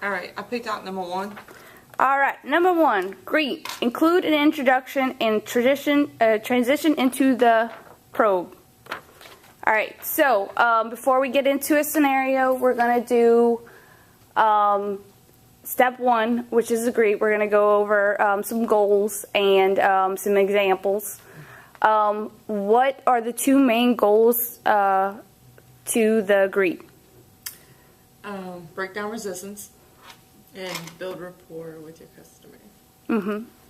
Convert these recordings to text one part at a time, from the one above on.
All right, I picked out number 1. All right, number 1, greet. Include an introduction and transition into the probe. All right, so before we get into a scenario, we're going to do step 1, which is a greet. We're going to go over some goals and some examples. What are the 2 main goals to the greet? Break down resistance and build rapport with your customer.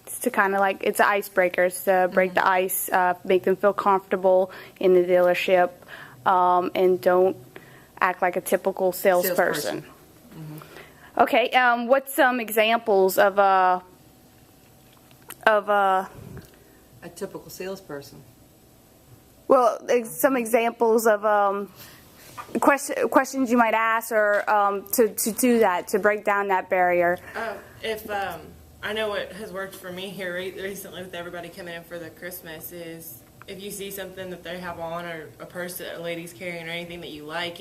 It's to kind of like, it's an icebreaker. It's to break the ice, make them feel comfortable in the dealership, and don't act like a typical salesperson. Okay, what's some examples of a typical salesperson? Well, some examples of questions you might ask, or to do that, to break down that barrier. If I know what has worked for me here recently with everybody coming in for the Christmas is if you see something that they have on, or a purse that a lady's carrying, or anything that you like,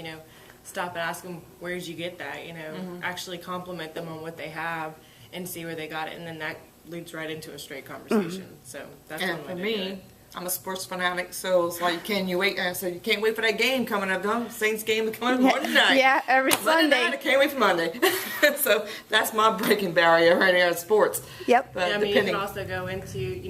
stop and ask them, where did you get that? Actually compliment them on what they have and see where they got it, and then that leads right into a straight conversation. So that's one way to do it. I'm a sports fanatic, so it's like, can you wait? So you can't wait for that game coming up, though. Saints game coming up Monday night. Yeah, every Sunday. I can't wait for Monday. So that's my breaking barrier right there at sports. Yep. But yeah, you can also go into,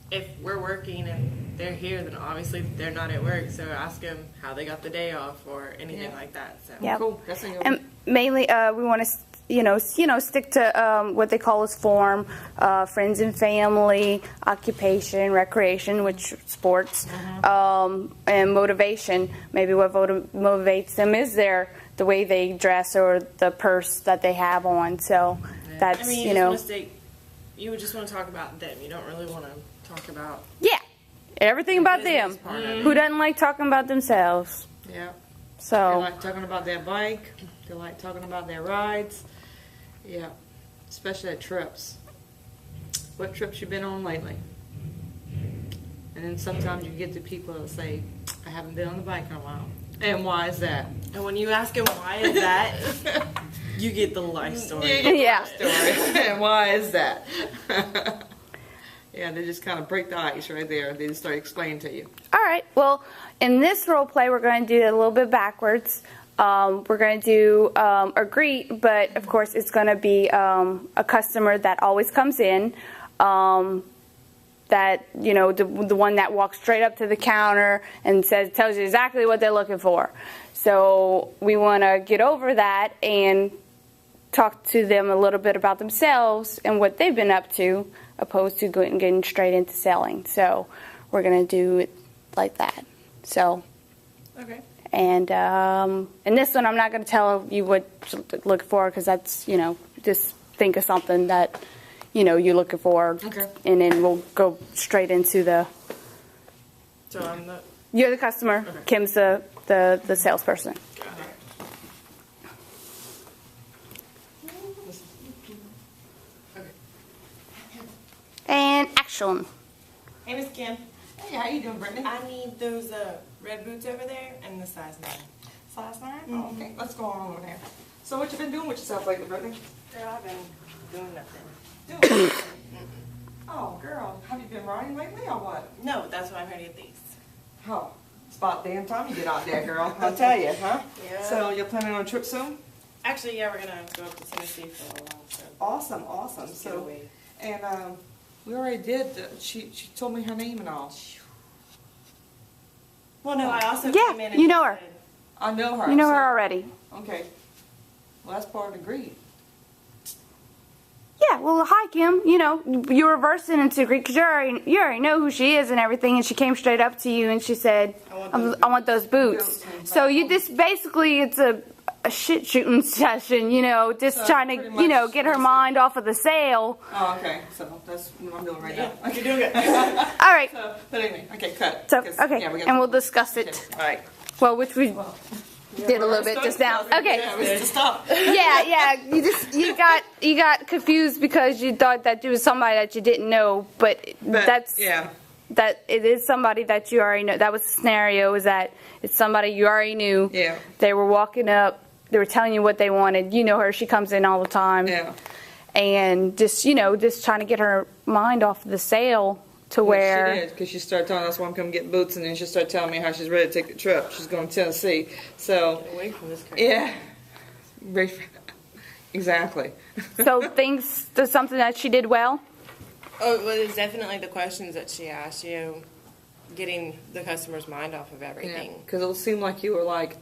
if we're working and they're here, then obviously they're not at work. So ask them how they got the day off or anything like that. So Yep. Cool. And mainly, we want to stick to what they call as form, friends and family, occupation, recreation, which sports, and motivation. Maybe what motivates them is the way they dress or the purse that they have on. So that's, you would just want to talk about them. You don't really want to talk about everything about them. Who doesn't like talking about themselves? Yeah. So they like talking about their bike. They like talking about their rides. Yeah, especially at trips. What trips you been on lately? And then sometimes you get the people that say, I haven't been on the bike in a while. And why is that? And when you ask them why is that, you get the life story. And why is that? Yeah, they just kind of break the ice right there. They just start explaining to you. All right. Well, in this role play, we're going to do it a little bit backwards. We're going to do a greet, but of course it's going to be a customer that always comes in, that, the one that walks straight up to the counter and tells you exactly what they're looking for. So we want to get over that and talk to them a little bit about themselves and what they've been up to, opposed to getting straight into selling. So we're going to do it like that. So. Okay. And this one, I'm not going to tell you what to look for, because that's, just think of something that, you're looking for. Okay. And then we'll go straight into the... So You're the customer. Okay. Kim's the salesperson. And action. Hey, Miss Kim. Hey, how you doing, Brittany? I need those red boots over there and the size 9. Size 9? Oh, okay. Let's go on over there. So what you been doing with yourself lately, Brittany? Girl, I've been doing nothing. Doing nothing? Oh, girl. Have you been riding lately or what? No, that's why I'm here to get these. Oh, it's about damn time you get out there, girl. I'll tell you, huh? Yeah. So you're planning on a trip soon? Actually, yeah, we're going to go up to Tennessee for a while. So. Awesome. So, and we already did. She told me her name and all. Well, no, I also came in and you know her. I know her. You know her already. Okay. Well, that's part of the greet. Yeah, well, hi, Kim. You reversed it into Greek because you already know who she is and everything, and she came straight up to you and she said, I want those boots. So you just basically, it's a shit shooting session, just so trying to, get her mind off of the sale. Oh, okay. So that's what I'm doing right now. You're doing it. All right. So, but anyway, okay, cut. So, okay, and we'll discuss it. All right. Well, which we did a little bit just now. Okay. Yeah, stop. Yeah. You got confused because you thought that it was somebody that you didn't know, but that it is somebody that you already know. That was the scenario. Is that it's somebody you already knew. Yeah. They were walking up they were telling you what they wanted. You know her; she comes in all the time. Yeah. And just just trying to get her mind off of the sale to where She did, because she started telling us, "Well, I'm coming to get boots," and then she started telling me how she's ready to take the trip. She's going to Tennessee. So, Get away from this crazy. yeah. Exactly. so things there's something that she did well. Oh, well, it's definitely the questions that she asked, getting the customer's mind off of everything. Because it seemed like you were like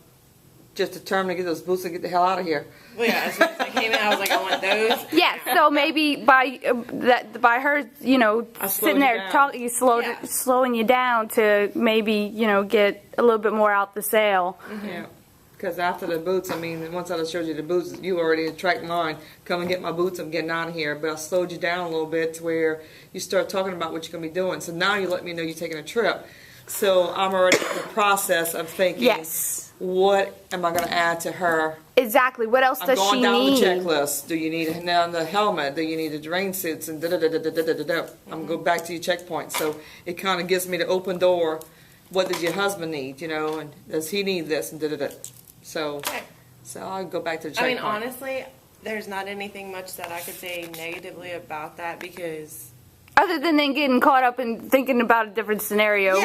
just determined to get those boots and get the hell out of here. Well, yeah, as soon as I came in, I was like, I want those. Yeah, so maybe by her, I slowed sitting you there down. talking, you slowing you down to maybe get a little bit more out the sale. Yeah. Because after the boots, once I showed you the boots, you already attracted mine. Come and get my boots, I'm getting out of here. But I slowed you down a little bit to where you start talking about what you're going to be doing. So now you let me know you're taking a trip. So I'm already in the process of thinking, Yes, what am I going to add to her? exactly. What else I'm does going she down need? the checklist. Do you need now the helmet? Do you need the rain suits? And da-da-da-da-da-da-da-da. I'm going to go back to your checkpoint. So it kind of gives me the open door. What does your husband need, and does he need this? And da-da-da. So I'll go back to the checkpoint. Honestly, there's not anything much that I could say negatively about that because... Other than then getting caught up in thinking about a different scenario.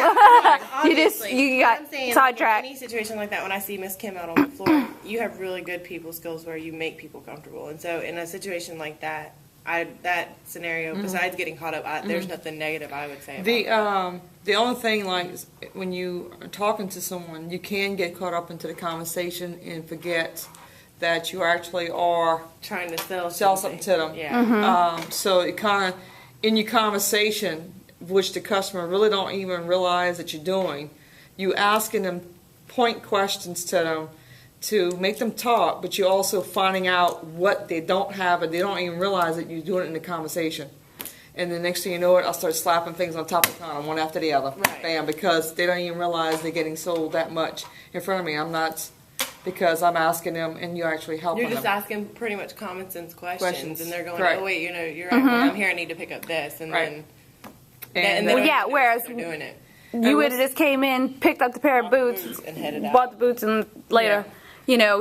Obviously. you got I'm saying, sidetracked. Like, in any situation like that, when I see Miss Kim out on the floor, you have really good people skills where you make people comfortable. And so in a situation like that, that scenario, besides getting caught up, there's nothing negative I would say about it. The only thing, like, is when you are talking to someone, you can get caught up into the conversation and forget that you actually are Trying to sell something to them. Yeah. So it kind of, in your conversation, which the customer really don't even realize that you're doing, you asking them point questions to them to make them talk, but you're also finding out what they don't have, and they don't even realize that you're doing it in the conversation. And the next thing you know, I'll start slapping things on top of the counter, one after the other. Right. Bam, because they don't even realize they're getting sold that much in front of me. I'm not, because I'm asking them, and you're actually helping You're just them. asking pretty much common sense questions. And they're going, Correct. oh, wait, you're right, well, I'm here, I need to pick up this. And Right. then Well, yeah, whereas they're doing it. you would have just came in, picked up the pair of boots, And headed out. bought the boots, and later,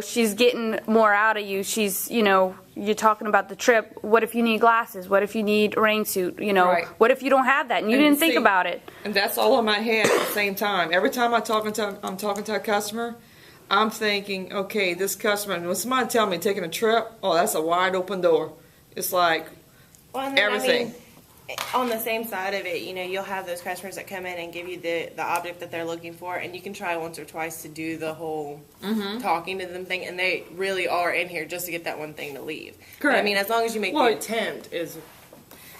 she's getting more out of you. She's, you're talking about the trip. What if you need glasses? What if you need a rain suit? Right. What if you don't have that and you And didn't think see, about it? And that's all in my head at the same time. Every time I'm talking to a customer, I'm thinking, okay, this customer, and when somebody tell me taking a trip, oh, that's a wide open door. It's like Well, and then, everything. On the same side of it, you'll have those customers that come in and give you the object that they're looking for, and you can try once or twice to do the whole talking to them thing, and they really are in here just to get that one thing to leave. Correct. As long as you make the attempt is.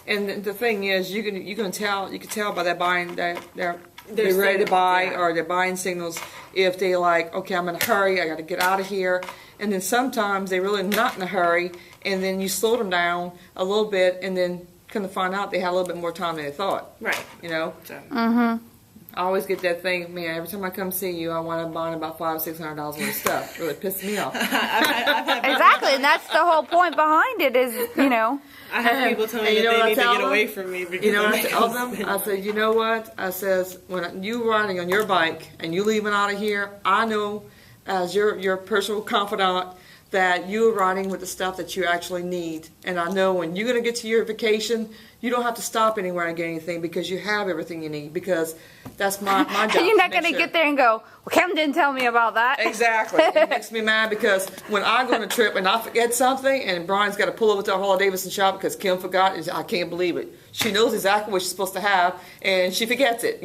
And the thing is, you can tell by their buying they're ready to signals, buy, yeah. or their buying signals. If they like, okay, I'm in a hurry, I got to get out of here. And then sometimes they're really not in a hurry, and then you slow them down a little bit, and then come to find out they had a little bit more time than they thought. Right. So. Mm-hmm. I always get that thing, man, every time I come see you, I want to buy about $500-$600 worth of stuff. It really pisses me off. Exactly, and that's the whole point behind it is, I have people tell me And that they need to tell get them? away from me because You know I'm what I tell them? I said, you know what? I says, when you riding on your bike and you leaving out of here, I know as your personal confidant that you're riding with the stuff that you actually need. And I know when you're going to get to your vacation, you don't have to stop anywhere and get anything because you have everything you need, because that's my job. you're not going going to get there and go, well, Kim didn't tell me about that. Exactly. It makes me mad because when I go on a trip and I forget something and Brian's got to pull over to our Harley-Davidson shop because Kim forgot, I can't believe it. She knows exactly what she's supposed to have and she forgets it,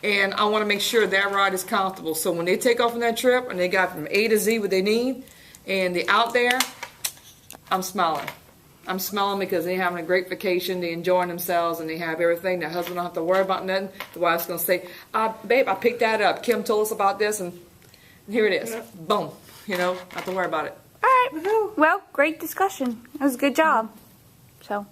And I want to make sure that ride is comfortable. So when they take off on that trip and they got from A to Z what they need and they're out there, I'm smiling. I'm smiling because they're having a great vacation, they're enjoying themselves, and they have everything. Their husband don't have to worry about nothing. The wife's going to say, babe, I picked that up. Kim told us about this, and here it is. Boom. Not have to worry about it. All right. Well, great discussion. That was a good job. So.